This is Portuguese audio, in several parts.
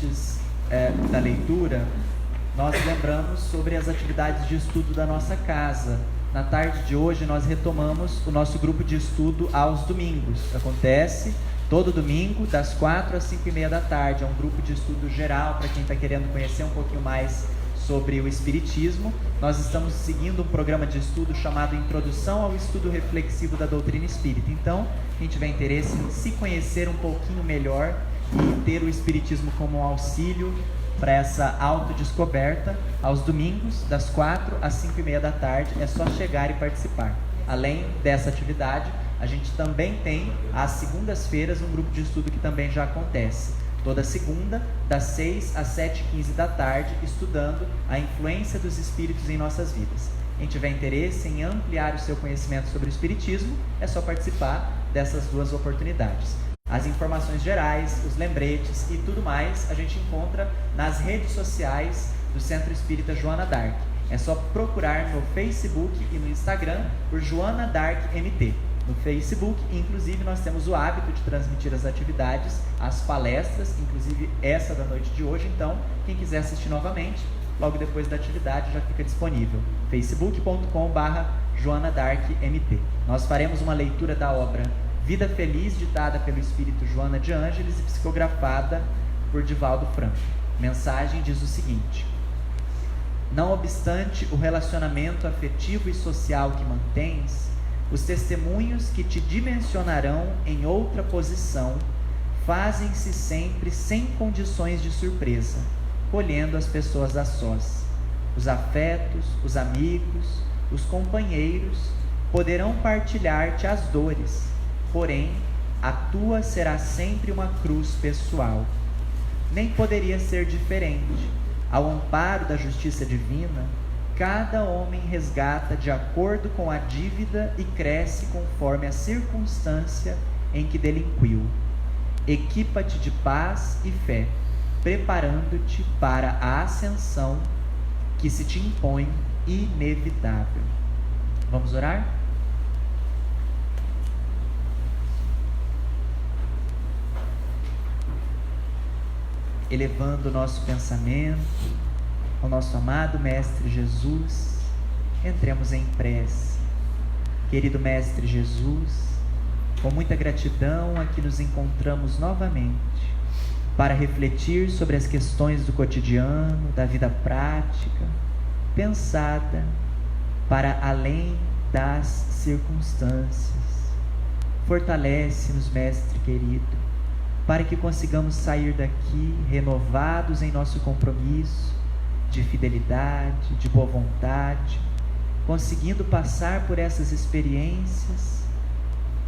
antes da leitura, nós lembramos sobre as atividades de estudo da nossa casa. Na tarde de hoje nós retomamos o nosso grupo de estudo aos domingos. Acontece todo domingo, das 4 às 5h30 da tarde. É um grupo de estudo geral para quem está querendo conhecer um pouquinho mais sobre o Espiritismo. Nós estamos seguindo um programa de estudo chamado Introdução ao Estudo Reflexivo da Doutrina Espírita. Então, quem tiver interesse em se conhecer um pouquinho melhor e ter o Espiritismo como um auxílio para essa autodescoberta, aos domingos, das 4 às 5h30 da tarde, é só chegar e participar. Além dessa atividade, a gente também tem, às segundas-feiras, um grupo de estudo que também já acontece. Toda segunda, das 6 às 7h15 da tarde, estudando a influência dos espíritos em nossas vidas. Quem tiver interesse em ampliar o seu conhecimento sobre o Espiritismo, é só participar dessas duas oportunidades. As informações gerais, os lembretes e tudo mais, a gente encontra nas redes sociais do Centro Espírita Joana d'Arc. É só procurar no Facebook e no Instagram por Joana d'Arc MT. No Facebook, inclusive, nós temos o hábito de transmitir as atividades, as palestras, inclusive essa da noite de hoje. Então, quem quiser assistir novamente, logo depois da atividade já fica disponível. facebook.com/Joana d'Arc MT. Nós faremos uma leitura da obra Vida Feliz, ditada pelo espírito Joana de Ângeles e psicografada por Divaldo Franco. A mensagem diz o seguinte: não obstante o relacionamento afetivo e social que mantens, os testemunhos que te dimensionarão em outra posição fazem-se sempre sem condições de surpresa, colhendo as pessoas a sós. Os afetos, os amigos, os companheiros poderão partilhar-te as dores, porém, a tua será sempre uma cruz pessoal. Nem poderia ser diferente. Ao amparo da justiça divina, cada homem resgata de acordo com a dívida e cresce conforme a circunstância em que delinquiu. Equipa-te de paz e fé, preparando-te para a ascensão que se te impõe inevitável. Vamos orar? Elevando o nosso pensamento ao nosso amado Mestre Jesus, entremos em prece. Querido Mestre Jesus, com muita gratidão aqui nos encontramos novamente para refletir sobre as questões do cotidiano, da vida prática, pensada para além das circunstâncias. Fortalece-nos, Mestre querido, para que consigamos sair daqui renovados em nosso compromisso de fidelidade, de boa vontade, conseguindo passar por essas experiências,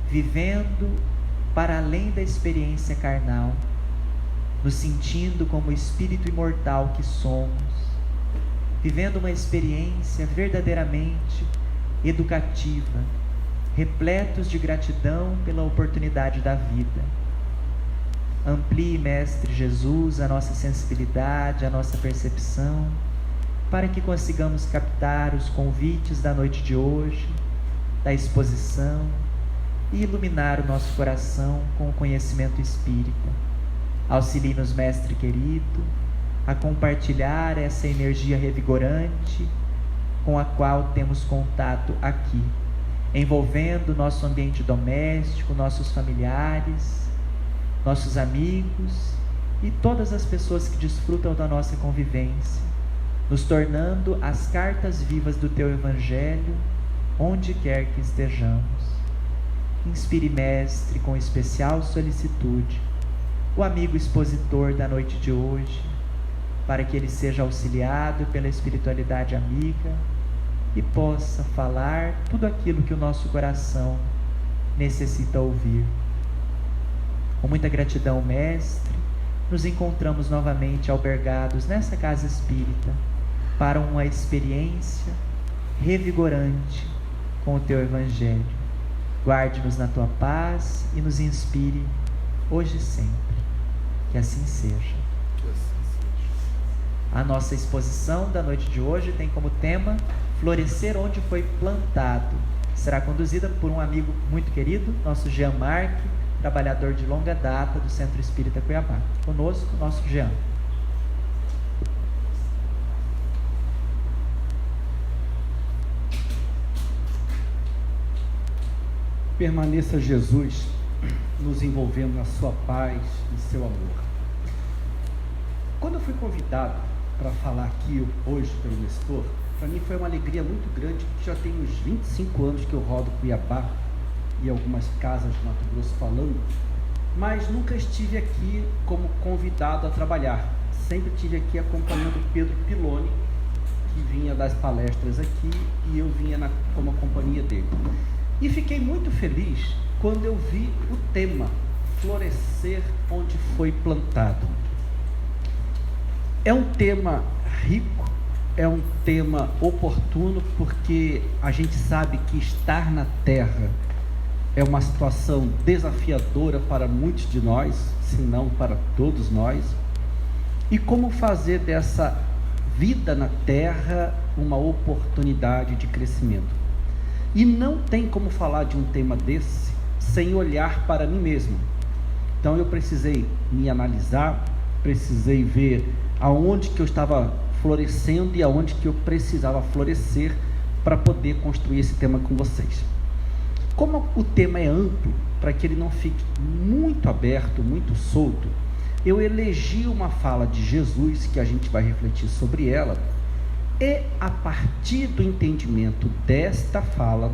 vivendo para além da experiência carnal, nos sentindo como espírito imortal que somos, vivendo uma experiência verdadeiramente educativa, repletos de gratidão pela oportunidade da vida. Amplie, Mestre Jesus, a nossa sensibilidade, a nossa percepção, para que consigamos captar os convites da noite de hoje, da exposição, e iluminar o nosso coração com o conhecimento espírita. Auxilie-nos, Mestre querido, a compartilhar essa energia revigorante com a qual temos contato aqui, envolvendo nosso ambiente doméstico, nossos familiares, nossos amigos e todas as pessoas que desfrutam da nossa convivência, nos tornando as cartas vivas do Teu Evangelho, onde quer que estejamos. Inspire, Mestre, com especial solicitude, o amigo expositor da noite de hoje, para que ele seja auxiliado pela espiritualidade amiga e possa falar tudo aquilo que o nosso coração necessita ouvir. Com muita gratidão, Mestre, nos encontramos novamente albergados nessa casa espírita para uma experiência revigorante com o Teu Evangelho. Guarde-nos na Tua paz e nos inspire hoje e sempre. Que assim seja. A nossa exposição da noite de hoje tem como tema Florescer onde foi plantado. Será conduzida por um amigo muito querido, nosso Jean Marc, trabalhador de longa data do Centro Espírita Cuiabá. Conosco, nosso Jean. Permaneça Jesus nos envolvendo na sua paz e seu amor. Quando eu fui convidado para falar aqui hoje pelo Nestor, para mim foi uma alegria muito grande, porque já tem uns 25 anos que eu rodo Cuiabá e algumas casas do Mato Grosso falando, mas nunca estive aqui como convidado a trabalhar. Sempre estive aqui acompanhando Pedro Piloni, que vinha das palestras aqui, e eu vinha como a companhia dele. E fiquei muito feliz quando eu vi o tema, florescer onde foi plantado. É um tema rico, é um tema oportuno, porque a gente sabe que estar na terra é uma situação desafiadora para muitos de nós, se não para todos nós. E como fazer dessa vida na terra uma oportunidade de crescimento. E não tem como falar de um tema desse sem olhar para mim mesmo. Então eu precisei me analisar, precisei ver aonde que eu estava florescendo e aonde que eu precisava florescer para poder construir esse tema com vocês. Como o tema é amplo, para que ele não fique muito aberto, muito solto, eu elegi uma fala de Jesus, que a gente vai refletir sobre ela, e a partir do entendimento desta fala,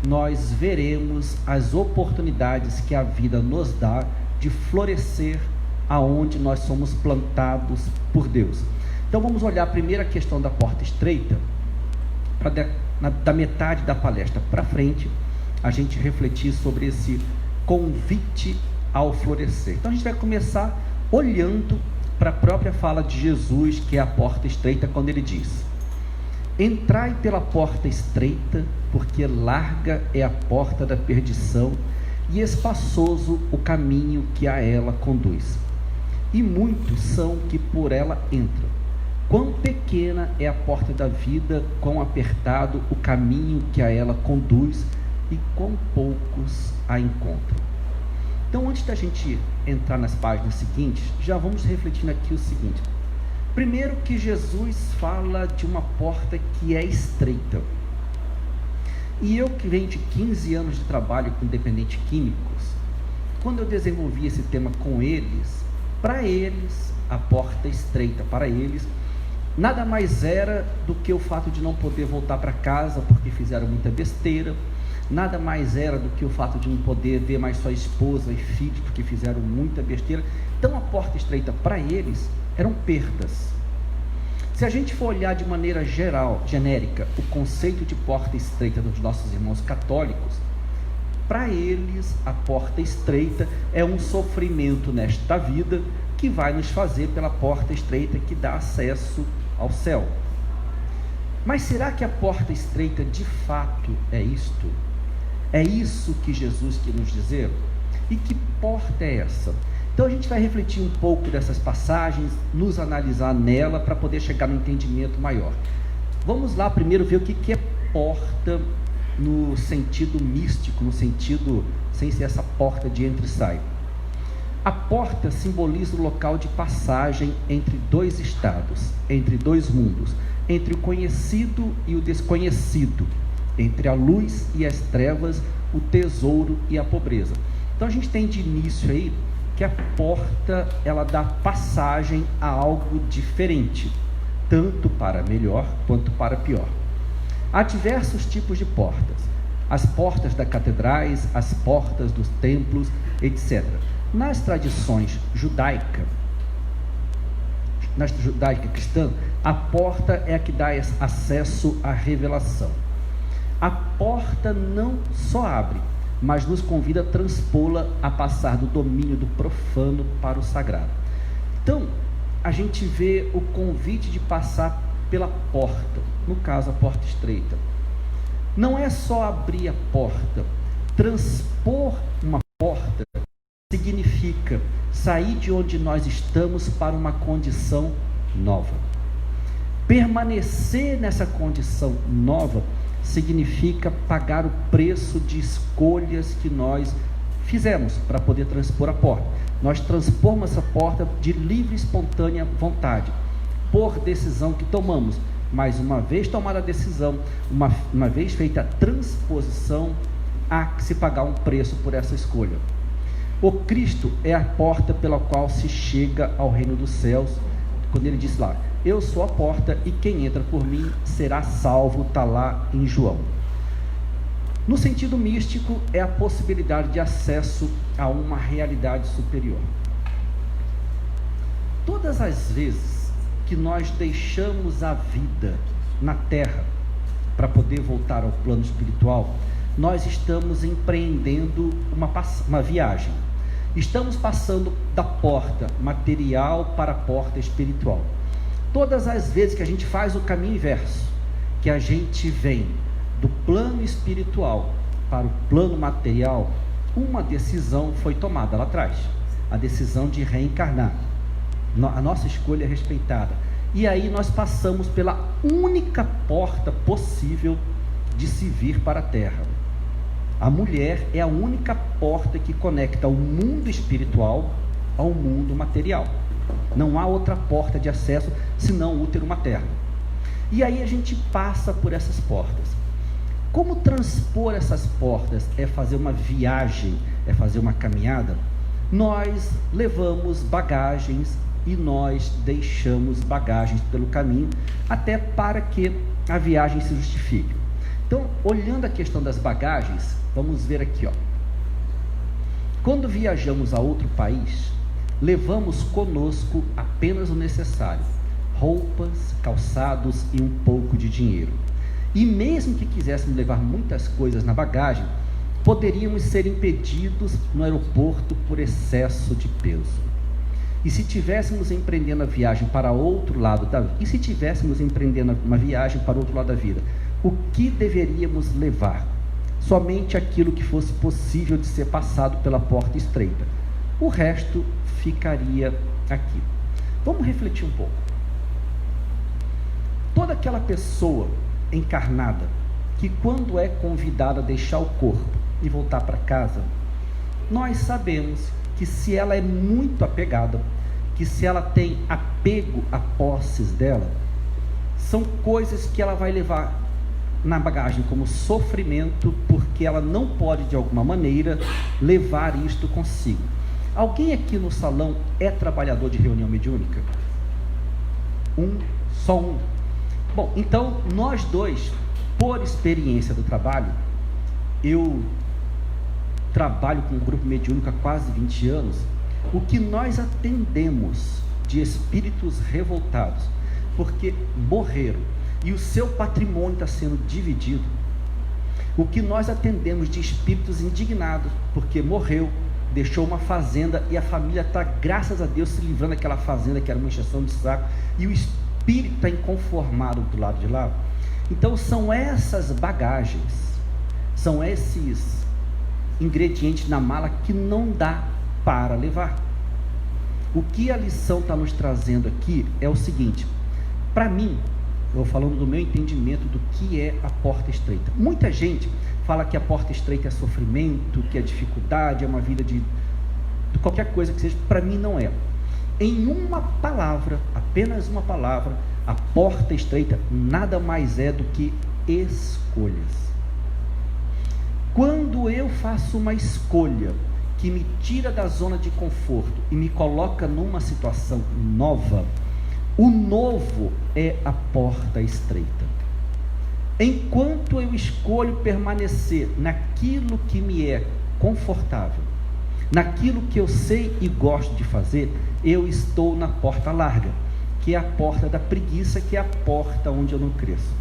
nós veremos as oportunidades que a vida nos dá de florescer aonde nós somos plantados por Deus. Então vamos olhar primeiro a questão da porta estreita, da metade da palestra para frente, a gente refletir sobre esse convite ao florescer. Então a gente vai começar olhando para a própria fala de Jesus, que é a porta estreita, quando ele diz: entrai pela porta estreita, porque larga é a porta da perdição, e espaçoso o caminho que a ela conduz. E muitos são que por ela entram. Quão pequena é a porta da vida, quão apertado o caminho que a ela conduz, e quão poucos a encontram. Então, antes da gente entrar nas páginas seguintes, já vamos refletindo aqui o seguinte. Primeiro, que Jesus fala de uma porta que é estreita. E eu, que venho de 15 anos de trabalho com dependentes químicos, quando eu desenvolvi esse tema com eles, para eles, a porta estreita, para eles, nada mais era do que o fato de não poder voltar para casa porque fizeram muita besteira, nada mais era do que o fato de não poder ver mais sua esposa e filhos porque fizeram muita besteira. Então a porta estreita para eles eram perdas. Se a gente for olhar de maneira geral, genérica, o conceito de porta estreita dos nossos irmãos católicos, para eles a porta estreita é um sofrimento nesta vida que vai nos fazer pela porta estreita que dá acesso ao céu. Mas será que a porta estreita de fato é isto? É isso que Jesus quer nos dizer? E que porta é essa? Então a gente vai refletir um pouco dessas passagens, nos analisar nela para poder chegar no entendimento maior. Vamos lá primeiro ver o que é porta no sentido místico, no sentido sem ser essa porta de entra e sai. A porta simboliza o local de passagem entre dois estados, entre dois mundos, entre o conhecido e o desconhecido, entre a luz e as trevas, o tesouro e a pobreza. Então a gente tem de início aí que a porta, ela dá passagem a algo diferente, tanto para melhor quanto para pior. Há diversos tipos de portas: as portas das catedrais, as portas dos templos, etc. Nas tradições judaica cristã, a porta é a que dá acesso à revelação. A porta não só abre, mas nos convida a transpô-la, a passar do domínio do profano para o sagrado. Então, a gente vê o convite de passar pela porta, no caso a porta estreita. Não é só abrir a porta, transpor uma porta significa sair de onde nós estamos para uma condição nova. Permanecer nessa condição nova significa pagar o preço de escolhas que nós fizemos para poder transpor a porta. Nós transpomos essa porta de livre e espontânea vontade, por decisão que tomamos. Mas uma vez tomada a decisão, uma vez feita a transposição, há que se pagar um preço por essa escolha. O Cristo é a porta pela qual se chega ao reino dos céus, quando ele diz lá, eu sou a porta e quem entra por mim será salvo, está lá em João. No sentido místico, é a possibilidade de acesso a uma realidade superior. Todas as vezes que nós deixamos a vida na terra para poder voltar ao plano espiritual, nós estamos empreendendo uma viagem. Estamos passando da porta material para a porta espiritual. Todas as vezes que a gente faz o caminho inverso, que a gente vem do plano espiritual para o plano material, uma decisão foi tomada lá atrás, a decisão de reencarnar. A nossa escolha é respeitada. E aí nós passamos pela única porta possível de se vir para a terra. A mulher é a única porta que conecta o mundo espiritual ao mundo material. Não há outra porta de acesso senão o útero materno. E aí a gente passa por essas portas. Como transpor essas portas é fazer uma viagem, é fazer uma caminhada, nós levamos bagagens e nós deixamos bagagens pelo caminho, até para que a viagem se justifique. Então, olhando a questão das bagagens, vamos ver aqui, ó. Quando viajamos a outro país, levamos conosco apenas o necessário: roupas, calçados e um pouco de dinheiro. E mesmo que quiséssemos levar muitas coisas na bagagem, poderíamos ser impedidos no aeroporto por excesso de peso. E se tivéssemos empreendendo a viagem para outro lado da vida, o que deveríamos levar? Somente aquilo que fosse possível de ser passado pela porta estreita. O resto ficaria aqui. Vamos refletir um pouco. Toda aquela pessoa encarnada que, quando é convidada a deixar o corpo e voltar para casa, nós sabemos que se ela é muito apegada, que se ela tem apego a posses dela, são coisas que ela vai levar na bagagem como sofrimento, porque ela não pode de alguma maneira levar isto consigo. Alguém aqui no salão é trabalhador de reunião mediúnica? Só um. Bom, então nós dois, por experiência do trabalho, eu trabalho com um grupo mediúnico há quase 20 anos, o que nós atendemos de espíritos revoltados, porque morreram, e o seu patrimônio está sendo dividido. O que nós atendemos de espíritos indignados, porque morreu, deixou uma fazenda, e a família está, graças a Deus, se livrando daquela fazenda que era uma encheção de saco, e o espírito está inconformado do lado de lá. Então são essas bagagens, são esses ingredientes na mala que não dá para levar. O que a lição está nos trazendo aqui é o seguinte: para mim, eu falando do meu entendimento do que é a porta estreita. Muita gente fala que a porta estreita é sofrimento, que é dificuldade, é uma vida de qualquer coisa que seja. Para mim não é. Em uma palavra, apenas uma palavra, a porta estreita nada mais é do que escolhas. Quando eu faço uma escolha que me tira da zona de conforto e me coloca numa situação nova, o novo é a porta estreita. Enquanto eu escolho permanecer naquilo que me é confortável, naquilo que eu sei e gosto de fazer, eu estou na porta larga, que é a porta da preguiça, que é a porta onde eu não cresço.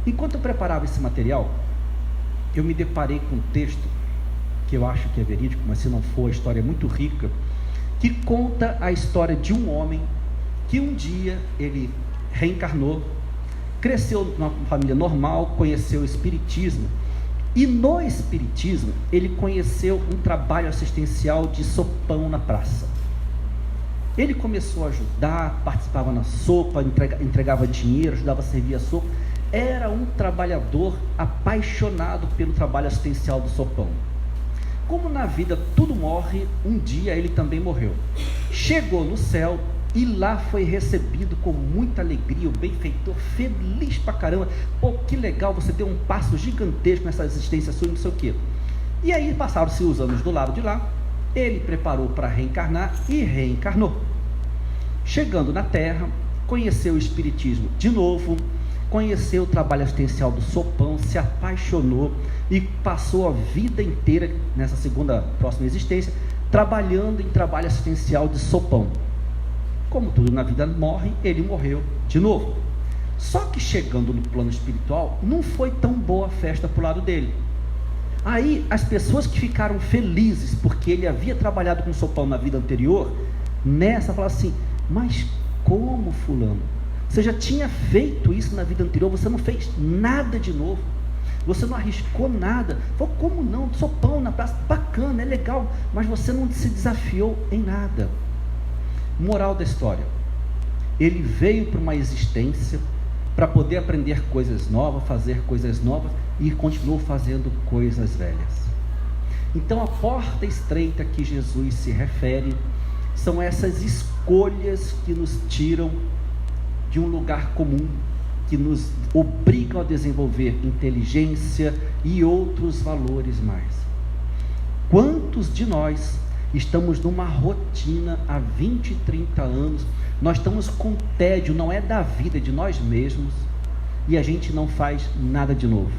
Enquanto eu preparava esse material, eu me deparei com um texto, que eu acho que é verídico, mas se não for, a história é muito rica, que conta a história de um homem que um dia ele reencarnou, cresceu numa família normal, conheceu o espiritismo, e no espiritismo ele conheceu um trabalho assistencial de sopão na praça. Ele começou a ajudar, participava na sopa, entregava dinheiro, ajudava a servir a sopa. Era um trabalhador apaixonado pelo trabalho assistencial do sopão. Como na vida tudo morre, um dia ele também morreu. Chegou no céu e lá foi recebido com muita alegria, o benfeitor feliz pra caramba. Pô, que legal, você deu um passo gigantesco nessa existência sua, não sei o quê. E aí passaram-se os anos do lado de lá, ele preparou para reencarnar e reencarnou. Chegando na Terra, conheceu o Espiritismo de novo, conheceu o trabalho assistencial do Sopão, se apaixonou e passou a vida inteira, nessa próxima existência, trabalhando em trabalho assistencial de Sopão. Como tudo na vida morre, ele morreu de novo. Só que chegando no plano espiritual, não foi tão boa a festa para o lado dele. Aí as pessoas que ficaram felizes porque ele havia trabalhado com Sopão na vida anterior, nessa falaram assim: mas como, fulano? Você já tinha feito isso na vida anterior, você não fez nada de novo, você não arriscou nada. Falou: como não? Sopão na praça, bacana, é legal, mas você não se desafiou em nada. Moral da história: ele veio para uma existência para poder aprender coisas novas, fazer coisas novas, e continuou fazendo coisas velhas. Então a porta estreita que Jesus se refere são essas escolhas que nos tiram de um lugar comum, que nos obrigam a desenvolver inteligência e outros valores mais. Quantos de nós estamos numa rotina há 20, 30 anos, nós estamos com tédio, não é da vida, é de nós mesmos, e a gente não faz nada de novo,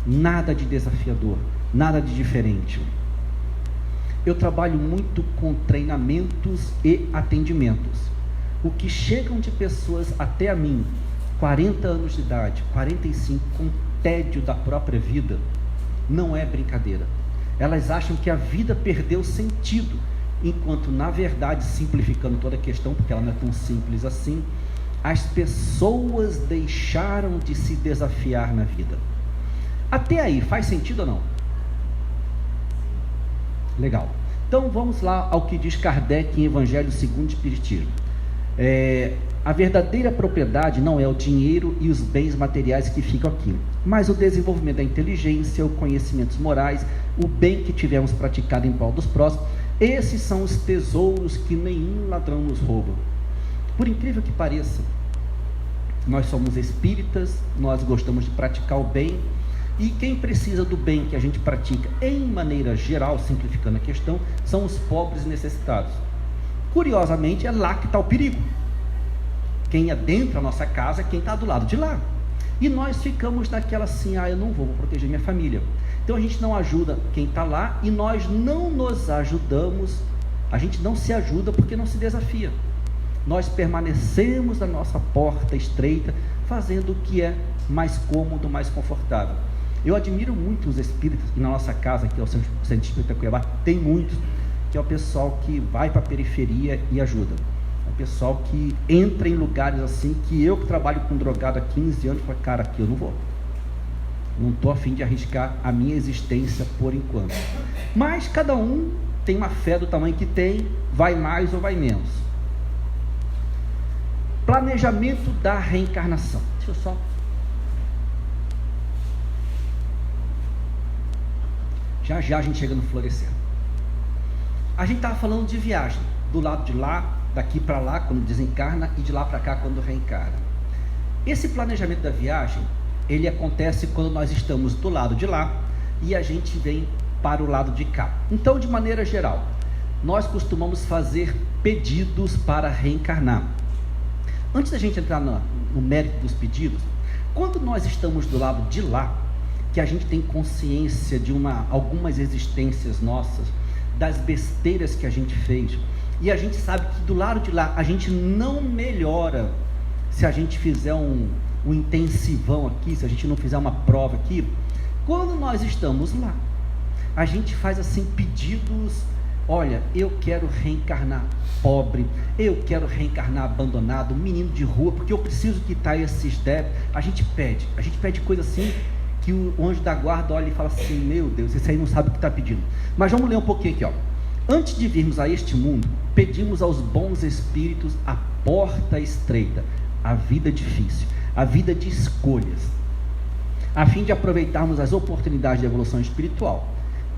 nada de desafiador, nada de diferente. Eu trabalho muito com treinamentos e atendimentos. O que chegam de pessoas até a mim, 40 anos de idade, 45, com tédio da própria vida, não é brincadeira. Elas acham que a vida perdeu sentido, enquanto na verdade, simplificando toda a questão, porque ela não é tão simples assim, as pessoas deixaram de se desafiar na vida. Até aí, faz sentido ou não? Legal. Então vamos lá ao que diz Kardec em Evangelho segundo o Espiritismo. A verdadeira propriedade não é o dinheiro e os bens materiais que ficam aqui, mas o desenvolvimento da inteligência, os conhecimentos morais, o bem que tivermos praticado em prol dos próximos. Esses são os tesouros que nenhum ladrão nos rouba. Por incrível que pareça, nós somos espíritas, nós gostamos de praticar o bem, e quem precisa do bem que a gente pratica, em maneira geral, simplificando a questão, são os pobres e necessitados. Curiosamente, é lá que está o perigo. Quem adentra a nossa casa é quem está do lado de lá. E nós ficamos naquela assim: eu não vou proteger minha família. Então a gente não ajuda quem está lá, e nós não nos ajudamos, a gente não se ajuda porque não se desafia. Nós permanecemos na nossa porta estreita, fazendo o que é mais cômodo, mais confortável. Eu admiro muito os espíritas, e na nossa casa, que é o Centro Espírita Cuiabá, tem muitos, que é o pessoal que vai para a periferia e ajuda. É o pessoal que entra em lugares assim, que eu que trabalho com drogado há 15 anos, falo: cara, aqui eu não vou. Não estou a fim de arriscar a minha existência por enquanto. Mas cada um tem uma fé do tamanho que tem, vai mais ou vai menos. Planejamento da reencarnação. Deixa eu só... Já a gente chega no florescer. A gente estava falando de viagem, do lado de lá, daqui para lá quando desencarna, e de lá para cá quando reencarna. Esse planejamento da viagem, ele acontece quando nós estamos do lado de lá e a gente vem para o lado de cá. Então, de maneira geral, nós costumamos fazer pedidos para reencarnar. Antes da gente entrar no mérito dos pedidos, quando nós estamos do lado de lá, que a gente tem consciência de algumas existências nossas, das besteiras que a gente fez, e a gente sabe que do lado de lá a gente não melhora se a gente fizer um intensivão aqui, se a gente não fizer uma prova aqui. Quando nós estamos lá, a gente faz assim pedidos: olha, eu quero reencarnar pobre, eu quero reencarnar abandonado, menino de rua, porque eu preciso quitar esses débitos. A gente pede coisa assim, que o anjo da guarda olha e fala assim: meu Deus, esse aí não sabe o que está pedindo. Mas vamos ler um pouquinho aqui, ó. Antes de virmos a este mundo, pedimos aos bons espíritos a porta estreita, a vida difícil, a vida de escolhas, a fim de aproveitarmos as oportunidades de evolução espiritual.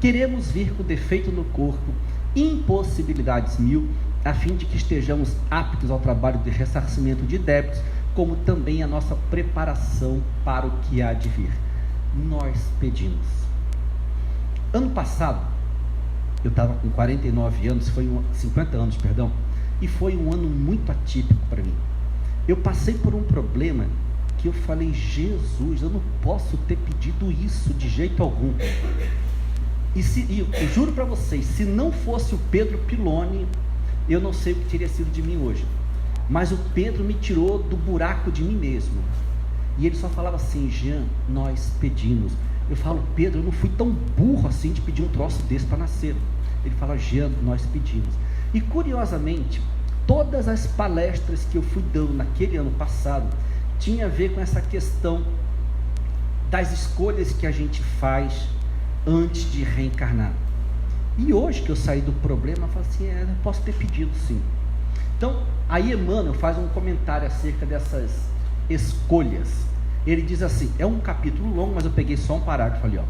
Queremos vir com defeito no corpo, impossibilidades mil, a fim de que estejamos aptos ao trabalho de ressarcimento de débitos, como também a nossa preparação para o que há de vir. Nós pedimos. Ano passado, eu estava com 49 anos, 50 anos, perdão, e foi um ano muito atípico para mim. Eu passei por um problema que eu falei, Jesus, eu não posso ter pedido isso de jeito algum. E eu juro para vocês, se não fosse o Pedro Piloni, eu não sei o que teria sido de mim hoje. Mas o Pedro me tirou do buraco de mim mesmo. E ele só falava assim, Jean, nós pedimos. Eu falo, Pedro, eu não fui tão burro assim de pedir um troço desse para nascer. Ele fala, Jean, nós pedimos. E curiosamente, todas as palestras que eu fui dando naquele ano passado tinha a ver com essa questão das escolhas que a gente faz antes de reencarnar. E hoje que eu saí do problema, eu falo assim, eu posso ter pedido sim. Então, aí Emmanuel faz um comentário acerca dessas escolhas. Ele diz assim, é um capítulo longo, mas eu peguei só um parágrafo ali, ó.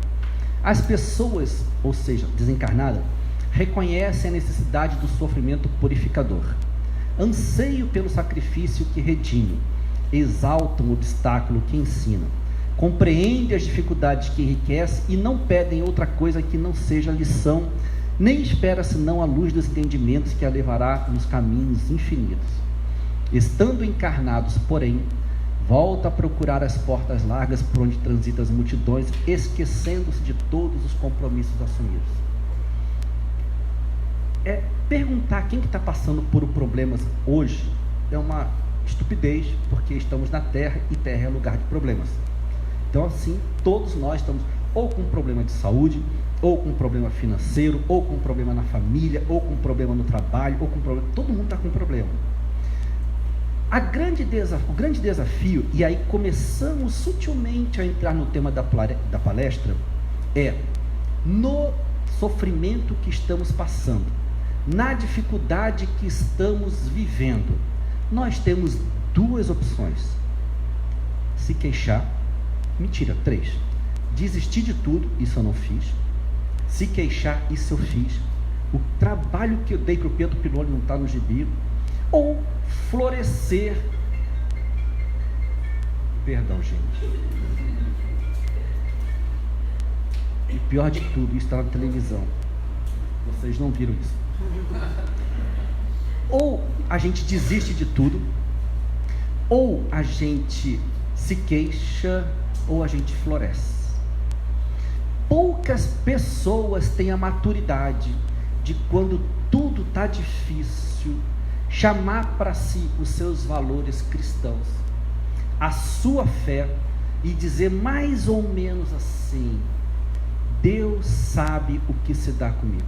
As pessoas, ou seja, desencarnadas, reconhecem a necessidade do sofrimento purificador, anseiam pelo sacrifício que redime, exaltam o obstáculo que ensina, compreendem as dificuldades que enriquecem e não pedem outra coisa que não seja lição, nem espera senão a luz dos entendimentos que a levará nos caminhos infinitos. Estando encarnados, porém, volta a procurar as portas largas por onde transitam as multidões, esquecendo-se de todos os compromissos assumidos. Perguntar quem que está passando por problemas hoje é uma estupidez, porque estamos na Terra e Terra é lugar de problemas. Então assim, todos nós estamos ou com um problema de saúde, ou com um problema financeiro, ou com um problema na família, ou com um problema no trabalho, ou com um problema, todo mundo está com um problema. O grande desafio, e aí começamos sutilmente a entrar no tema da palestra, é no sofrimento que estamos passando, na dificuldade que estamos vivendo, nós temos duas opções: se queixar, mentira, 3, desistir de tudo, isso eu não fiz, se queixar, isso eu fiz, o trabalho que eu dei para o Pedro Piloni não está no gibi, ou florescer, perdão gente, e pior de tudo, isso está na televisão, vocês não viram isso, ou a gente desiste de tudo, ou a gente se queixa, ou a gente floresce. Poucas pessoas têm a maturidade de, quando tudo está difícil, chamar para si os seus valores cristãos, a sua fé, e dizer mais ou menos assim: Deus sabe o que se dá comigo.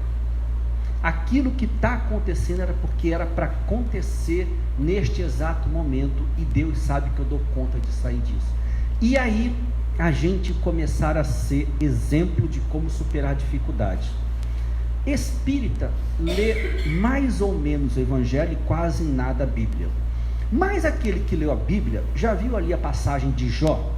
Aquilo que está acontecendo era porque era para acontecer neste exato momento, e Deus sabe que eu dou conta de sair disso. E aí a gente começar a ser exemplo de como superar dificuldades. Espírita lê mais ou menos o Evangelho e quase nada a Bíblia. Mas aquele que leu a Bíblia já viu ali a passagem de Jó,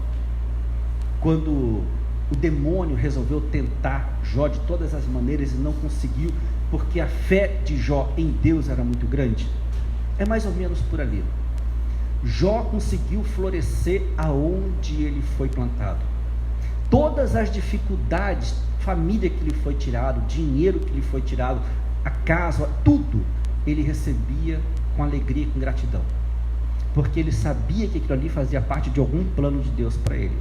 quando o demônio resolveu tentar Jó de todas as maneiras e não conseguiu, porque a fé de Jó em Deus era muito grande? É mais ou menos por ali. Jó conseguiu florescer aonde ele foi plantado. Todas as dificuldades, família que lhe foi tirado, dinheiro que lhe foi tirado, a casa, tudo, ele recebia com alegria e com gratidão, porque ele sabia que aquilo ali fazia parte de algum plano de Deus para ele.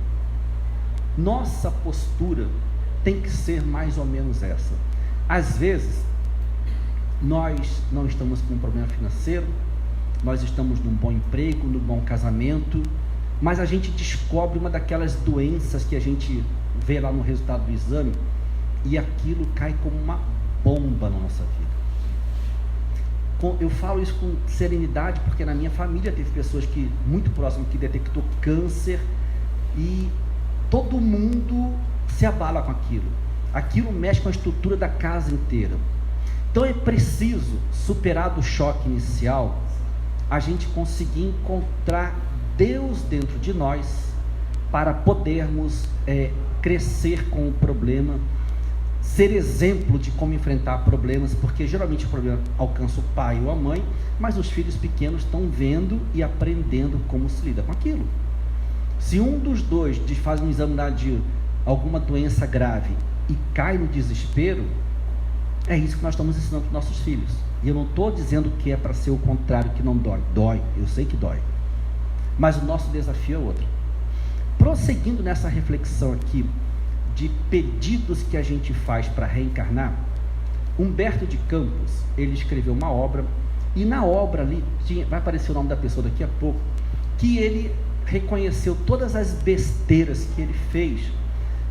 Nossa postura tem que ser mais ou menos essa. Às vezes nós não estamos com um problema financeiro, nós estamos num bom emprego, num bom casamento, mas a gente descobre uma daquelas doenças que a gente vê lá no resultado do exame, e aquilo cai como uma bomba na nossa vida. Eu falo isso com serenidade, porque na minha família teve pessoas que, muito próximas, que detectou câncer, e todo mundo se abala com aquilo. Aquilo mexe com a estrutura da casa inteira. Então é preciso, superado o choque inicial, a gente conseguir encontrar Deus dentro de nós, para podermos crescer com o problema, ser exemplo de como enfrentar problemas, porque geralmente o problema alcança o pai ou a mãe, mas os filhos pequenos estão vendo e aprendendo como se lida com aquilo. Se um dos dois faz um exame de alguma doença grave e cai no desespero, é isso que nós estamos ensinando para os nossos filhos. E eu não estou dizendo que é para ser o contrário, que não dói. Dói, eu sei que dói. Mas o nosso desafio é outro. Prosseguindo nessa reflexão aqui, de pedidos que a gente faz para reencarnar, Humberto de Campos, ele escreveu uma obra, e na obra ali, vai aparecer o nome da pessoa daqui a pouco, que ele reconheceu todas as besteiras que ele fez,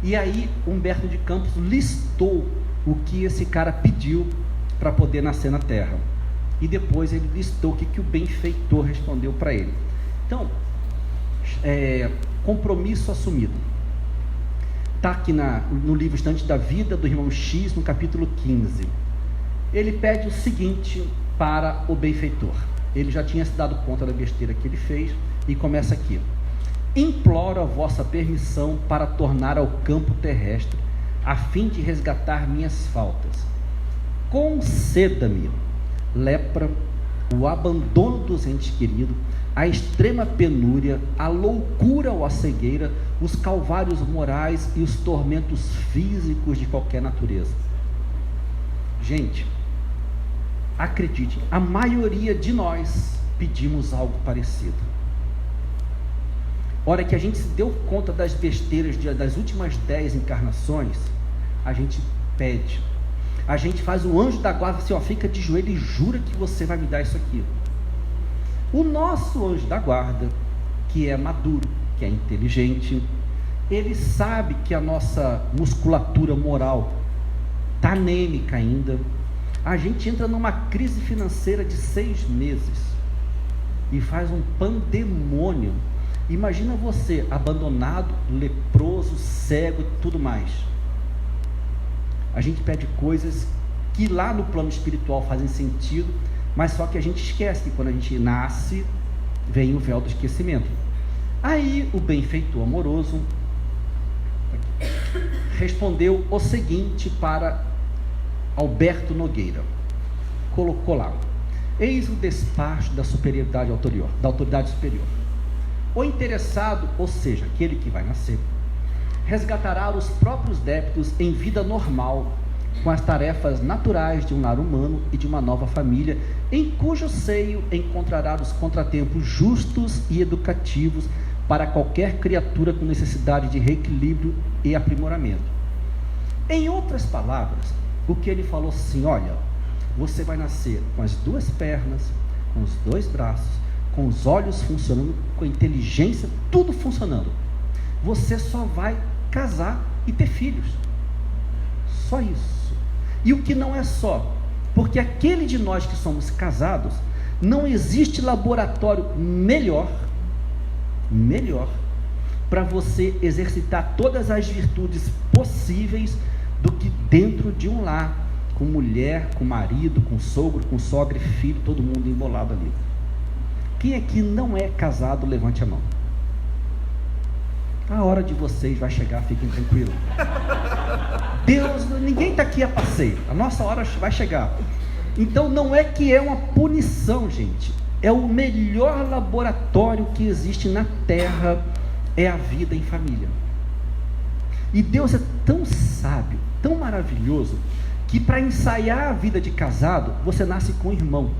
e aí Humberto de Campos listou o que esse cara pediu para poder nascer na Terra, e depois ele listou o que o benfeitor respondeu para ele. Então, compromisso assumido, está aqui no livro Instante da Vida, do irmão X, no capítulo 15, ele pede o seguinte para o benfeitor. Ele já tinha se dado conta da besteira que ele fez, e começa aqui: imploro a vossa permissão para tornar ao campo terrestre, a fim de resgatar minhas faltas. Conceda-me lepra, o abandono dos entes queridos, a extrema penúria, a loucura ou a cegueira, os calvários morais e os tormentos físicos de qualquer natureza. Gente, acredite, a maioria de nós pedimos algo parecido. Hora que a gente se deu conta das besteiras das últimas 10 encarnações, a gente pede. A gente faz o anjo da guarda assim, ó, fica de joelho e jura que você vai me dar isso aqui. O nosso anjo da guarda, que é maduro, que é inteligente, ele sabe que a nossa musculatura moral está anêmica ainda. A gente entra numa crise financeira de 6 meses e faz um pandemônio. Imagina você abandonado, leproso, cego e tudo mais. A gente pede coisas que lá no plano espiritual fazem sentido, mas só que a gente esquece que quando a gente nasce, vem o véu do esquecimento. Aí o benfeitor amoroso respondeu o seguinte para Alberto Nogueira, colocou lá: eis o despacho da superioridade da autoridade superior. O interessado, ou seja, aquele que vai nascer, resgatará os próprios débitos em vida normal, com as tarefas naturais de um lar humano e de uma nova família, em cujo seio encontrará os contratempos justos e educativos para qualquer criatura com necessidade de reequilíbrio e aprimoramento. Em outras palavras, o que ele falou assim: olha, você vai nascer com as 2 pernas, com os 2 braços, com os olhos funcionando, com a inteligência, tudo funcionando. Você só vai casar e ter filhos. Só isso. E o que não é só, porque aquele de nós que somos casados, não existe laboratório melhor para você exercitar todas as virtudes possíveis do que dentro de um lar, com mulher, com marido, com sogro, com sogra e filho, todo mundo embolado ali. Quem aqui não é casado, levante a mão. A hora de vocês vai chegar, fiquem tranquilos. Deus, ninguém está aqui a passeio, a nossa hora vai chegar. Então não é que é uma punição, gente, é o melhor laboratório que existe na Terra, é a vida em família. E Deus é tão sábio, tão maravilhoso, que para ensaiar a vida de casado, você nasce com um irmão.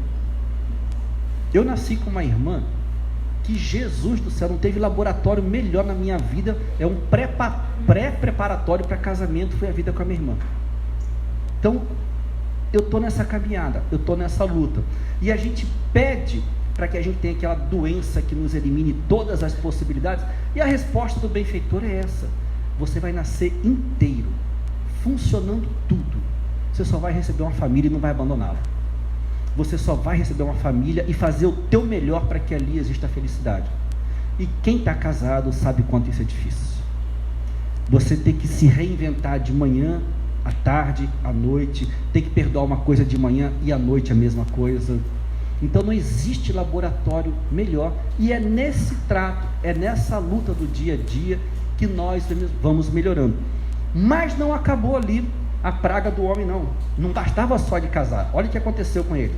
Eu nasci com uma irmã que, Jesus do céu, não teve laboratório melhor na minha vida. É um pré-preparatório para casamento, foi a vida com a minha irmã. Então, eu estou nessa caminhada, eu estou nessa luta, e a gente pede para que a gente tenha aquela doença que nos elimine todas as possibilidades, e a resposta do benfeitor é essa: você vai nascer inteiro, funcionando tudo. Você só vai receber uma família e não vai abandoná-la. Você só vai receber uma família e fazer o teu melhor para que ali exista felicidade. E quem está casado sabe quanto isso é difícil. Você tem que se reinventar de manhã, à tarde, à noite, tem que perdoar uma coisa de manhã e à noite a mesma coisa. Então não existe laboratório melhor, e é nesse trato, é nessa luta do dia a dia que nós vamos melhorando. Mas não acabou ali a praga do homem, não bastava só de casar. Olha o que aconteceu com ele.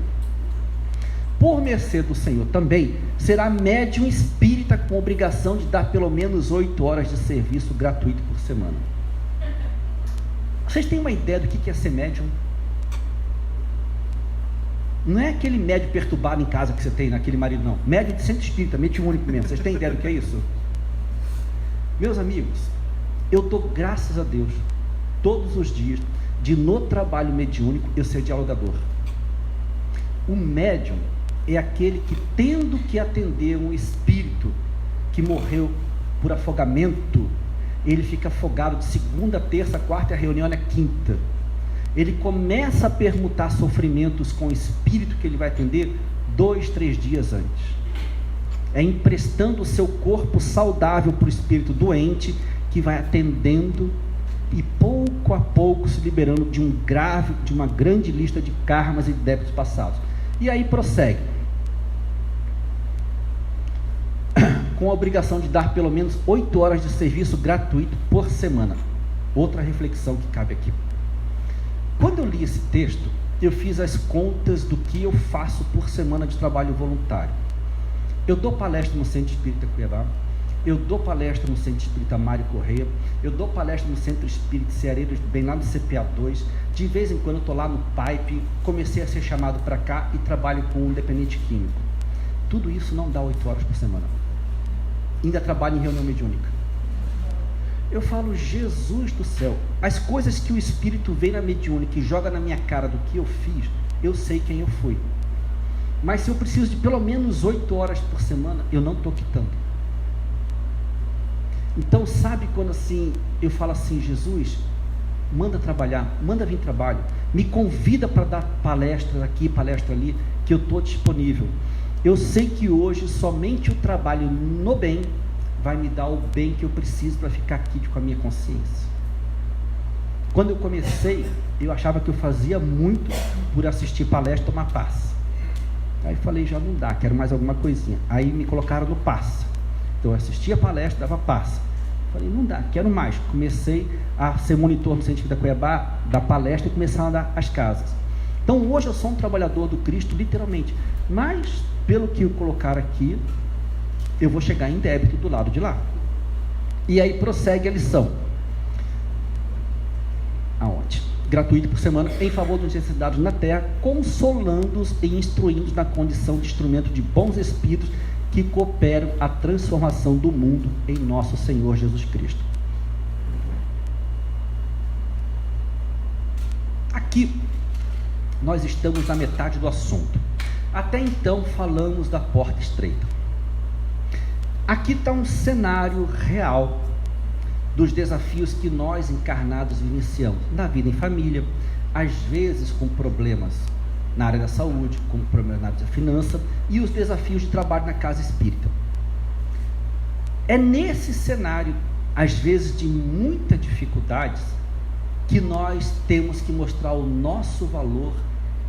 Por mercê do Senhor também será médium espírita com obrigação de dar pelo menos 8 horas de serviço gratuito por semana. Vocês têm uma ideia do que é ser médium? Não é aquele médium perturbado em casa que você tem, naquele marido, não. Médium de centro espírita, mediúnico mesmo. Vocês têm ideia do que é isso? Meus amigos, eu dou graças a Deus todos os dias de, no trabalho mediúnico, eu ser dialogador. O médium é aquele que, tendo que atender um espírito que morreu por afogamento, ele fica afogado de segunda, terça, quarta, e a reunião é quinta. Ele começa a permutar sofrimentos com o espírito que ele vai atender 2, 3 dias antes. É emprestando o seu corpo saudável para o espírito doente, que vai atendendo e pouco a pouco se liberando de uma grande lista de karmas e débitos passados. E aí prossegue, com a obrigação de dar pelo menos 8 horas de serviço gratuito por semana. Outra reflexão que cabe aqui. Quando eu li esse texto, eu fiz as contas do que eu faço por semana de trabalho voluntário. Eu dou palestra no Centro Espírita Cuiabá, eu dou palestra no Centro Espírita Mário Correia, eu dou palestra no Centro Espírita Ceareiros, bem lá no CPA 2, de vez em quando eu estou lá no PAIP, comecei a ser chamado para cá e trabalho com um dependente químico. Tudo isso não dá 8 horas por semana. Ainda trabalho em reunião mediúnica. Eu falo, Jesus do céu, as coisas que o Espírito vem na mediúnica e joga na minha cara do que eu fiz, eu sei quem eu fui. Mas se eu preciso de pelo menos 8 horas por semana, eu não estou quitando. Então, sabe quando assim, eu falo assim, Jesus, manda trabalhar, manda vir trabalho, me convida para dar palestra aqui, palestra ali, que eu estou disponível. Eu sei que hoje somente o trabalho no bem vai me dar o bem que eu preciso para ficar aqui com a minha consciência. Quando eu comecei, eu achava que eu fazia muito por assistir palestra e tomar passe. Aí falei, já não dá, quero mais alguma coisinha. Aí me colocaram no passe. Então eu assistia a palestra, dava passe. Falei, não dá, quero mais. Comecei a ser monitor no Centro Espírita Cuiabá, dar palestra e começar a andar as casas. Então hoje eu sou um trabalhador do Cristo, literalmente. Mas, pelo que colocaram aqui, eu vou chegar em débito do lado de lá. E aí prossegue a lição. Aonde? Gratuito por semana, em favor dos necessitados na terra, consolando-os e instruindo-os na condição de instrumento de bons espíritos que cooperam a transformação do mundo em nosso Senhor Jesus Cristo. Aqui, nós estamos na metade do assunto. Até então, falamos da porta estreita. Aqui está um cenário real dos desafios que nós encarnados vivenciamos na vida em família, às vezes com problemas na área da saúde, com problemas na área da finança e os desafios de trabalho na casa espírita. É nesse cenário, às vezes de muitas dificuldades, que nós temos que mostrar o nosso valor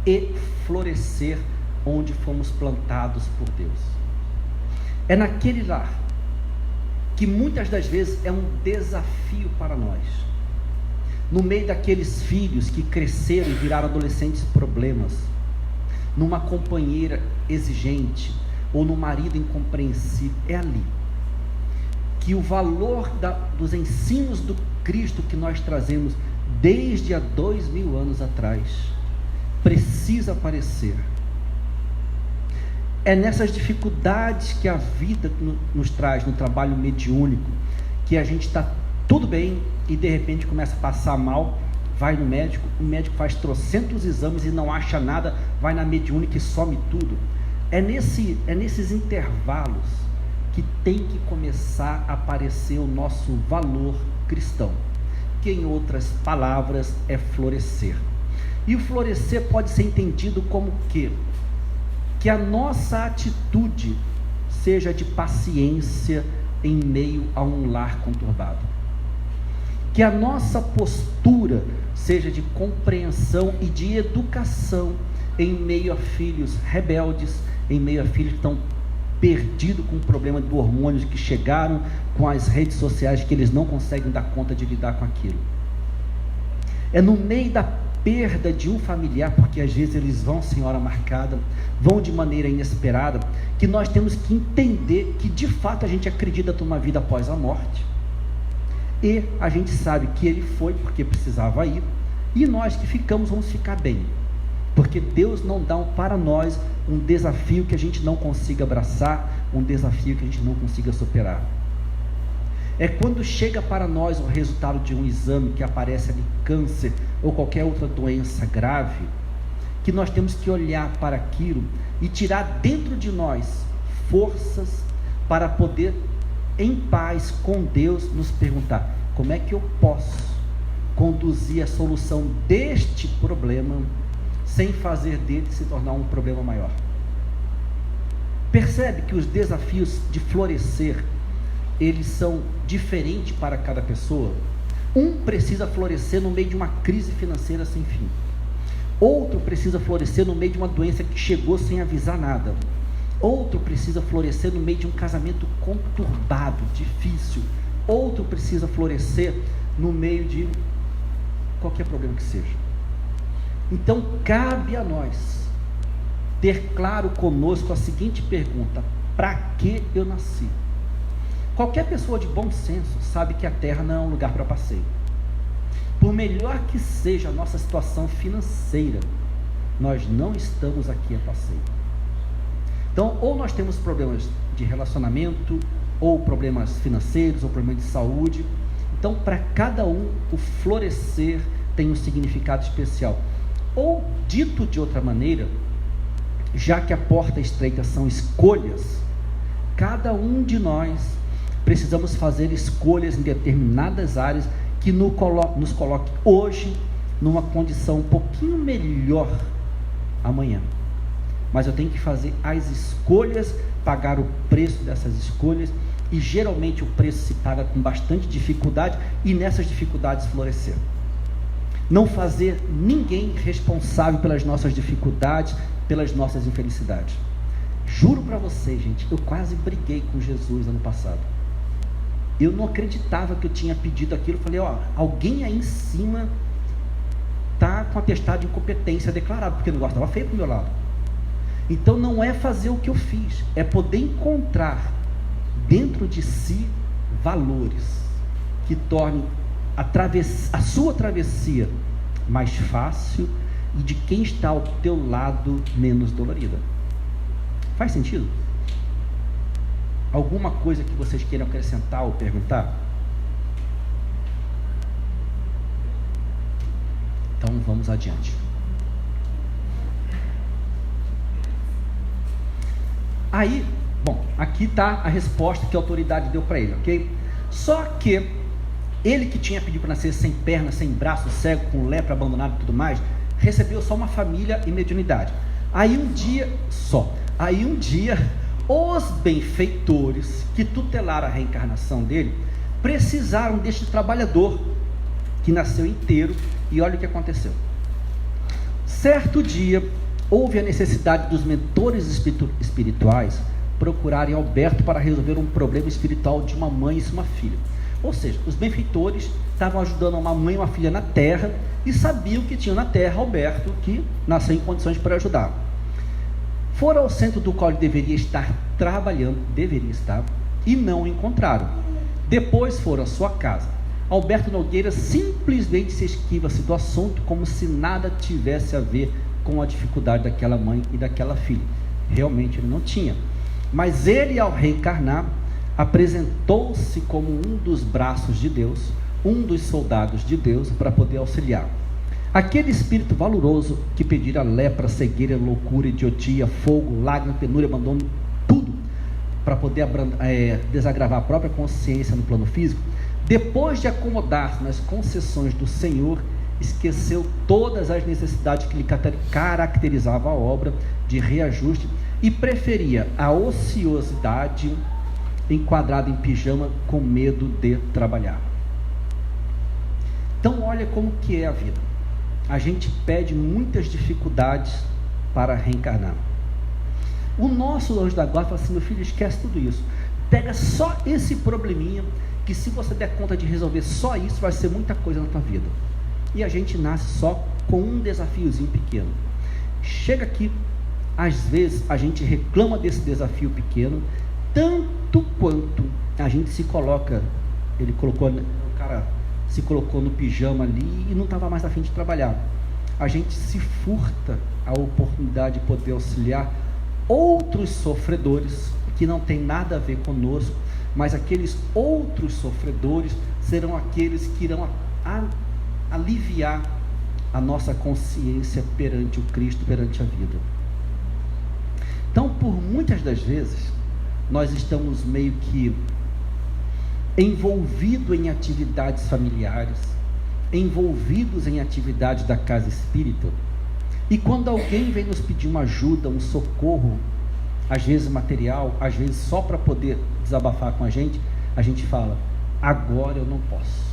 e florescer onde fomos plantados por Deus. É naquele lar que muitas das vezes é um desafio para nós. No meio daqueles filhos que cresceram e viraram adolescentes problemas, numa companheira exigente ou num marido incompreensível, é ali que o valor dos ensinos do Cristo que nós trazemos desde há 2000 anos atrás precisa aparecer. É nessas dificuldades que a vida nos traz no trabalho mediúnico, que a gente está tudo bem e de repente começa a passar mal, vai no médico, o médico faz trocentos exames e não acha nada, vai na mediúnica e some tudo. É nesses intervalos que tem que começar a aparecer o nosso valor cristão, que em outras palavras é florescer. E o florescer pode ser entendido como o quê? Que a nossa atitude seja de paciência em meio a um lar conturbado. Que a nossa postura seja de compreensão e de educação em meio a filhos rebeldes, em meio a filhos que estão perdidos com o problema do hormônio, que chegaram com as redes sociais, que eles não conseguem dar conta de lidar com aquilo. É no meio da perda de um familiar, porque às vezes eles vão sem hora marcada, vão de maneira inesperada, que nós temos que entender que de fato a gente acredita numa vida após a morte. E a gente sabe que ele foi porque precisava ir, e nós que ficamos vamos ficar bem, porque Deus não dá para nós um desafio que a gente não consiga abraçar, um desafio que a gente não consiga superar. É quando chega para nós o resultado de um exame que aparece ali câncer ou qualquer outra doença grave, que nós temos que olhar para aquilo e tirar dentro de nós forças para poder, em paz com Deus, nos perguntar: como é que eu posso conduzir a solução deste problema sem fazer dele se tornar um problema maior? Percebe que os desafios de florescer, eles são diferentes para cada pessoa? Um precisa florescer no meio de uma crise financeira sem fim. Outro precisa florescer no meio de uma doença que chegou sem avisar nada. Outro precisa florescer no meio de um casamento conturbado, difícil. Outro precisa florescer no meio de qualquer problema que seja. Então, cabe a nós ter claro conosco a seguinte pergunta: para que eu nasci? Qualquer pessoa de bom senso sabe que a terra não é um lugar para passeio. Por melhor que seja a nossa situação financeira, nós não estamos aqui a passeio. Então, ou nós temos problemas de relacionamento, ou problemas financeiros, ou problemas de saúde. Então, para cada um, o florescer tem um significado especial. Ou, dito de outra maneira, já que a porta estreita são escolhas, cada um de nós precisamos fazer escolhas em determinadas áreas que nos coloque hoje numa condição um pouquinho melhor amanhã. Mas eu tenho que fazer as escolhas, pagar o preço dessas escolhas, e geralmente o preço se paga com bastante dificuldade, e nessas dificuldades florescer. Não fazer ninguém responsável pelas nossas dificuldades, pelas nossas infelicidades. Juro para vocês, gente, eu quase briguei com Jesus ano passado. Eu não acreditava que eu tinha pedido aquilo. Eu falei: alguém aí em cima está com atestado de incompetência declarado, porque o negócio estava feio para o meu lado. Então não é fazer o que eu fiz, é poder encontrar dentro de si valores que tornem a sua travessia mais fácil e de quem está ao teu lado menos dolorida. Faz sentido? Alguma coisa que vocês queiram acrescentar ou perguntar? Então vamos adiante. Aí, bom, aqui está a resposta que a autoridade deu para ele, ok? Só que ele, que tinha pedido para nascer sem perna, sem braço, cego, com lepra, abandonado e tudo mais, recebeu só uma família e mediunidade. Aí um dia, os benfeitores que tutelaram a reencarnação dele precisaram deste trabalhador que nasceu inteiro, e olha o que aconteceu. Certo dia, houve a necessidade dos mentores espirituais procurarem Alberto para resolver um problema espiritual de uma mãe e uma filha. Ou seja, os benfeitores estavam ajudando uma mãe e uma filha na terra, e sabiam que tinha na terra Alberto, que nasceu em condições para ajudar. Foram ao centro do qual ele deveria estar trabalhando, e não o encontraram. Depois foram à sua casa. Alberto Nogueira simplesmente se esquiva-se do assunto, como se nada tivesse a ver com a dificuldade daquela mãe e daquela filha. Realmente ele não tinha. Mas ele, ao reencarnar, apresentou-se como um dos braços de Deus, um dos soldados de Deus, para poder auxiliar. Aquele espírito valoroso que pedira lepra, cegueira, loucura, idiotia, fogo, lágrima, penúria, abandono, tudo, para poder desagravar a própria consciência no plano físico, depois de acomodar-se nas concessões do Senhor, esqueceu todas as necessidades que lhe caracterizavam a obra de reajuste, e preferia a ociosidade enquadrada em pijama, com medo de trabalhar. Então olha como que é a vida. A gente pede muitas dificuldades para reencarnar. O nosso anjo da guarda fala assim: meu filho, esquece tudo isso, pega só esse probleminha, que se você der conta de resolver só isso, vai ser muita coisa na tua vida. E a gente nasce só com um desafiozinho pequeno. Chega aqui, às vezes a gente reclama desse desafio pequeno, tanto quanto a gente se coloca, ele colocou cara se colocou no pijama ali e não estava mais a fim de trabalhar. A gente se furta a oportunidade de poder auxiliar outros sofredores que não tem nada a ver conosco, mas aqueles outros sofredores serão aqueles que irão aliviar a nossa consciência perante o Cristo, perante a vida. Então, por muitas das vezes, nós estamos meio que envolvidos em atividades familiares, envolvidos em atividades da casa espírita, e quando alguém vem nos pedir uma ajuda, um socorro, às vezes material, às vezes só para poder desabafar com a gente fala: agora eu não posso,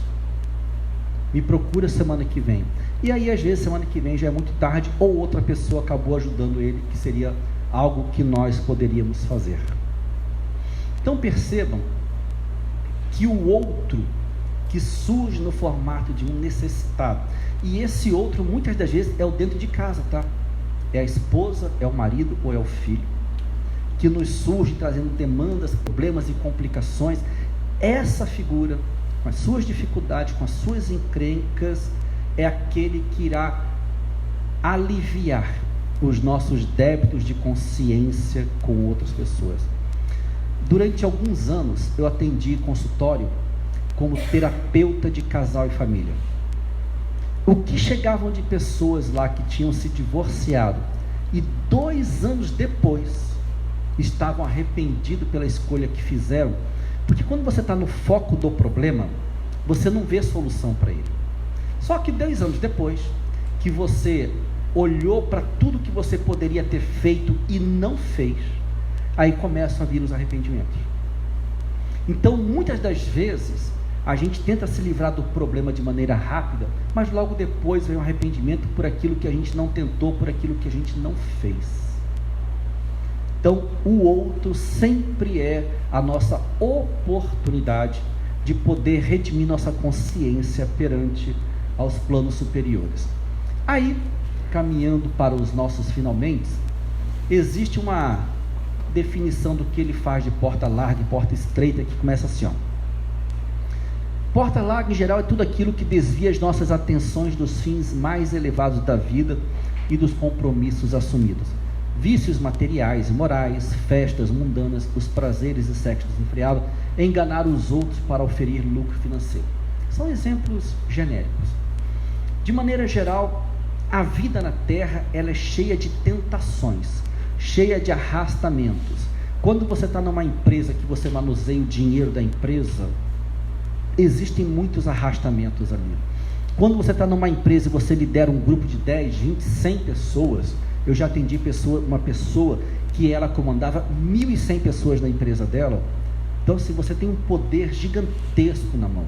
me procura semana que vem. E aí às vezes semana que vem já é muito tarde, ou outra pessoa acabou ajudando ele, que seria algo que nós poderíamos fazer. Então percebam que o outro que surge no formato de um necessitado, e esse outro muitas das vezes é o dentro de casa, tá? É a esposa, é o marido ou é o filho, que nos surge trazendo demandas, problemas e complicações. Essa figura, com as suas dificuldades, com as suas encrencas, é aquele que irá aliviar os nossos débitos de consciência com outras pessoas. Durante alguns anos eu atendi consultório como terapeuta de casal e família. O que chegavam de pessoas lá que tinham se divorciado e 2 anos depois estavam arrependidos pela escolha que fizeram, porque quando você está no foco do problema, você não vê solução para ele. Só que 10 anos depois, que você olhou para tudo que você poderia ter feito e não fez, aí começam a vir os arrependimentos. Então, muitas das vezes, a gente tenta se livrar do problema de maneira rápida, mas logo depois vem o arrependimento por aquilo que a gente não tentou, por aquilo que a gente não fez. Então, o outro sempre é a nossa oportunidade de poder redimir nossa consciência perante aos planos superiores. Aí, caminhando para os nossos finalmente, existe uma definição do que ele faz de porta larga e porta estreita, que começa assim, ó. Porta larga, em geral, é tudo aquilo que desvia as nossas atenções dos fins mais elevados da vida e dos compromissos assumidos. Vícios materiais e morais, festas mundanas, os prazeres e sexo desenfreado, enganar os outros para oferir lucro financeiro. São exemplos genéricos. De maneira geral, a vida na Terra ela é cheia de tentações, cheia de arrastamentos. Quando você está numa empresa que você manuseia o dinheiro da empresa, existem muitos arrastamentos ali. Quando você está numa empresa e você lidera um grupo de 10, 20, 100 pessoas, eu já atendi uma pessoa que ela comandava 1.100 pessoas na empresa dela. Então, se você tem um poder gigantesco na mão,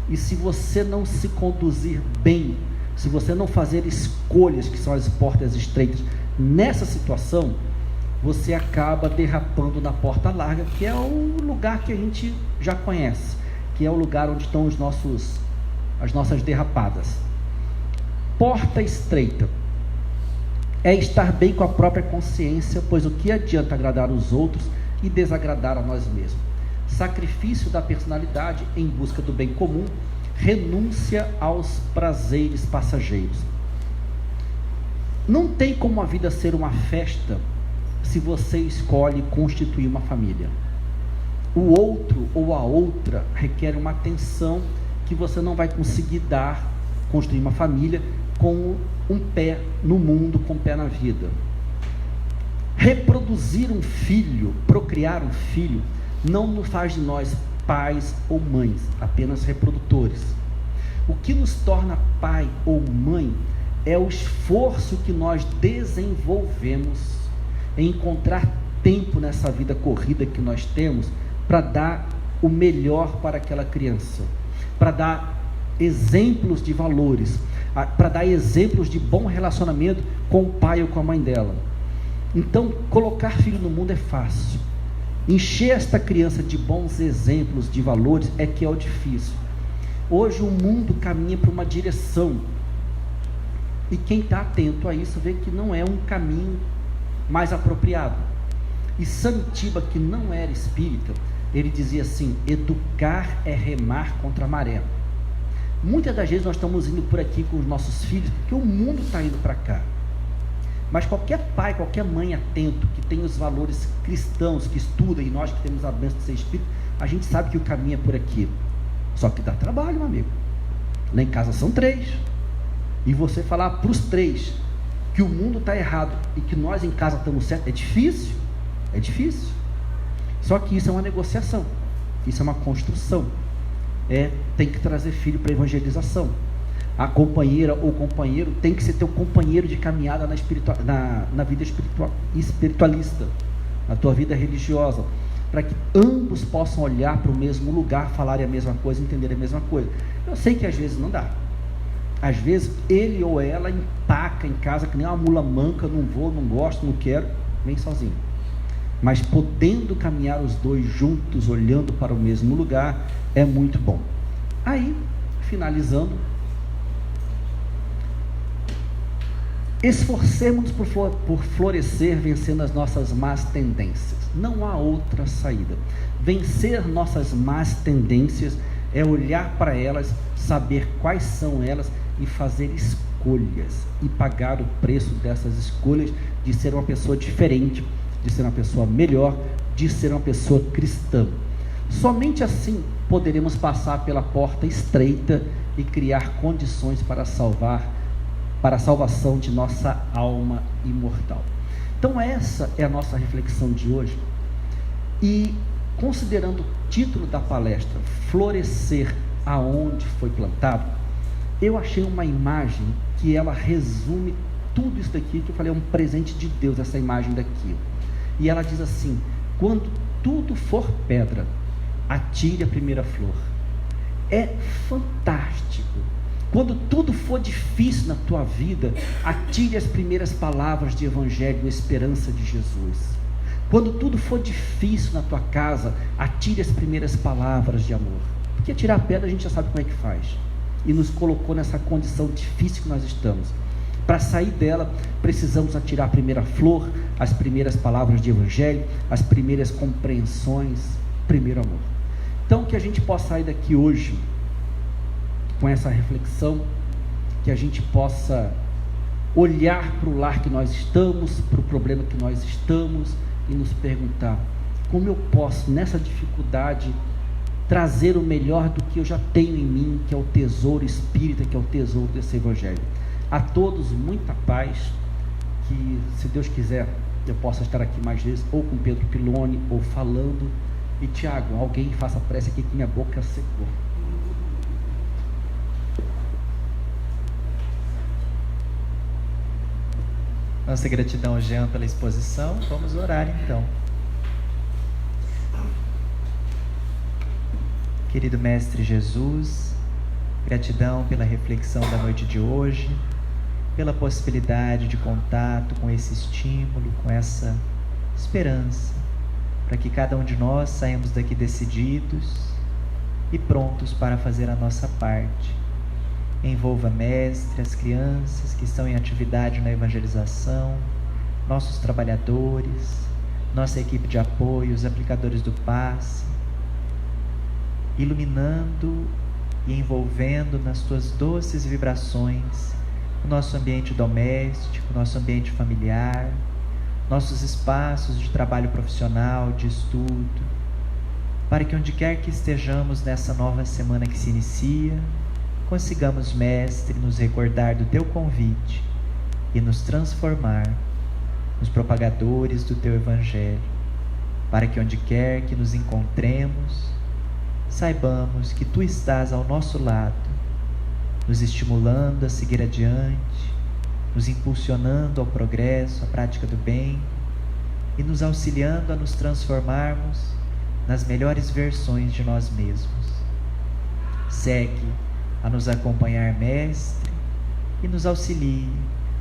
e se você não se conduzir bem, se você não fazer escolhas que são as portas estreitas nessa situação, você acaba derrapando na porta larga, que é o lugar que a gente já conhece, que é o lugar onde estão as nossas derrapadas. Porta estreita é estar bem com a própria consciência, pois o que adianta agradar os outros e desagradar a nós mesmos? Sacrifício da personalidade em busca do bem comum, renúncia aos prazeres passageiros. Não tem como a vida ser uma festa se você escolhe constituir uma família. O outro ou a outra requer uma atenção que você não vai conseguir dar, construir uma família com um pé no mundo, com um pé na vida. Reproduzir um filho, procriar um filho, não nos faz de nós pais ou mães, apenas reprodutores. O que nos torna pai ou mãe é o esforço que nós desenvolvemos em encontrar tempo nessa vida corrida que nós temos para dar o melhor para aquela criança, para dar exemplos de valores, para dar exemplos de bom relacionamento com o pai ou com a mãe dela. Então, colocar filho no mundo é fácil. Encher esta criança de bons exemplos, de valores, é que é o difícil. Hoje o mundo caminha para uma direção, e quem está atento a isso vê que não é um caminho mais apropriado. E Santiba, que não era espírita, ele dizia assim: educar é remar contra a maré. Muitas das vezes nós estamos indo por aqui com os nossos filhos, porque o mundo está indo para cá. Mas qualquer pai, qualquer mãe atento, que tem os valores cristãos, que estuda, e nós que temos a bênção de ser espírito, a gente sabe que o caminho é por aqui. Só que dá trabalho, meu amigo. Lá em casa são 3. E você falar para os 3 que o mundo está errado e que nós em casa estamos certos, é difícil. É difícil. Só que isso é uma negociação. Isso é uma construção. Tem que trazer filho para evangelização. A companheira ou companheiro tem que ser teu companheiro de caminhada na vida espiritualista, na tua vida religiosa, para que ambos possam olhar para o mesmo lugar, falarem a mesma coisa, entenderem a mesma coisa. Eu sei que às vezes não dá. Às vezes ele ou ela empaca em casa que nem uma mula manca, não vou, não gosto, não quero, vem sozinho. Mas podendo caminhar os dois juntos, olhando para o mesmo lugar, é muito bom. Aí, finalizando, esforcemos-nos por florescer, vencendo as nossas más tendências. Não há outra saída. Vencer nossas más tendências é olhar para elas, saber quais são elas e fazer escolhas e pagar o preço dessas escolhas, de ser uma pessoa diferente, de ser uma pessoa melhor, de ser uma pessoa cristã. Somente assim poderemos passar pela porta estreita e criar condições para a salvação de nossa alma imortal. Então essa é a nossa reflexão de hoje. E considerando o título da palestra, Florescer aonde foi plantado, eu achei uma imagem que ela resume tudo isso daqui, que eu falei, é um presente de Deus, essa imagem daqui. E ela diz assim: quando tudo for pedra, atire a primeira flor. É fantástico. Quando tudo for difícil na tua vida, atire as primeiras palavras de evangelho, esperança de Jesus. Quando tudo for difícil na tua casa, atire as primeiras palavras de amor. Porque atirar a pedra a gente já sabe como é que faz. E nos colocou nessa condição difícil que nós estamos. Para sair dela, precisamos atirar a primeira flor, as primeiras palavras de evangelho, as primeiras compreensões, primeiro amor. Então, que a gente possa sair daqui hoje com essa reflexão, que a gente possa olhar para o lar que nós estamos, para o problema que nós estamos, e nos perguntar: como eu posso, nessa dificuldade, trazer o melhor do que eu já tenho em mim, que é o tesouro espírita, que é o tesouro desse evangelho. A todos muita paz, que se Deus quiser eu possa estar aqui mais vezes, ou com Pedro Piloni, ou falando. E Tiago, alguém faça prece aqui que minha boca secou. Nossa gratidão ao Jean pela exposição. Vamos orar então. Querido Mestre Jesus, gratidão pela reflexão da noite de hoje, pela possibilidade de contato com esse estímulo, com essa esperança, para que cada um de nós saímos daqui decididos e prontos para fazer a nossa parte. Envolva, Mestre, as crianças que estão em atividade na evangelização, nossos trabalhadores, nossa equipe de apoio, os aplicadores do passe, iluminando e envolvendo nas tuas doces vibrações o nosso ambiente doméstico, o nosso ambiente familiar, nossos espaços de trabalho profissional, de estudo, para que onde quer que estejamos nessa nova semana que se inicia, consigamos, Mestre, nos recordar do Teu convite e nos transformar nos propagadores do Teu Evangelho, para que onde quer que nos encontremos, saibamos que Tu estás ao nosso lado, nos estimulando a seguir adiante, nos impulsionando ao progresso, à prática do bem e nos auxiliando a nos transformarmos nas melhores versões de nós mesmos. Segue a nos acompanhar, Mestre, e nos auxilie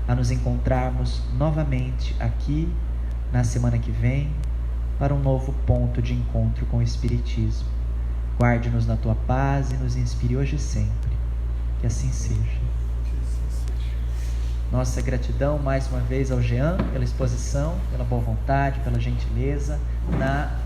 a nos encontrarmos novamente aqui na semana que vem para um novo ponto de encontro com o Espiritismo. Guarde-nos na Tua paz e nos inspire hoje e sempre. Que assim seja. Nossa gratidão mais uma vez ao Jean pela exposição, pela boa vontade, pela gentileza.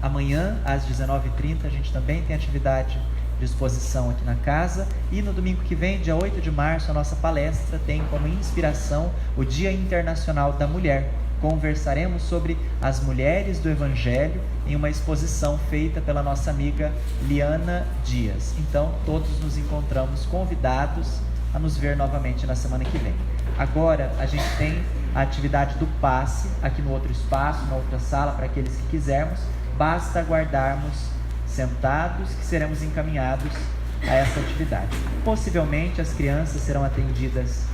Amanhã, às 19h30, a gente também tem atividade de exposição aqui na casa. E no domingo que vem, dia 8 de março, a nossa palestra tem como inspiração o Dia Internacional da Mulher. Conversaremos sobre as mulheres do Evangelho em uma exposição feita pela nossa amiga Liana Dias. Então, todos nos encontramos convidados a nos ver novamente na semana que vem. Agora, a gente tem a atividade do passe aqui no outro espaço, na outra sala, para aqueles que quisermos. Basta aguardarmos sentados que seremos encaminhados a essa atividade. Possivelmente, as crianças serão atendidas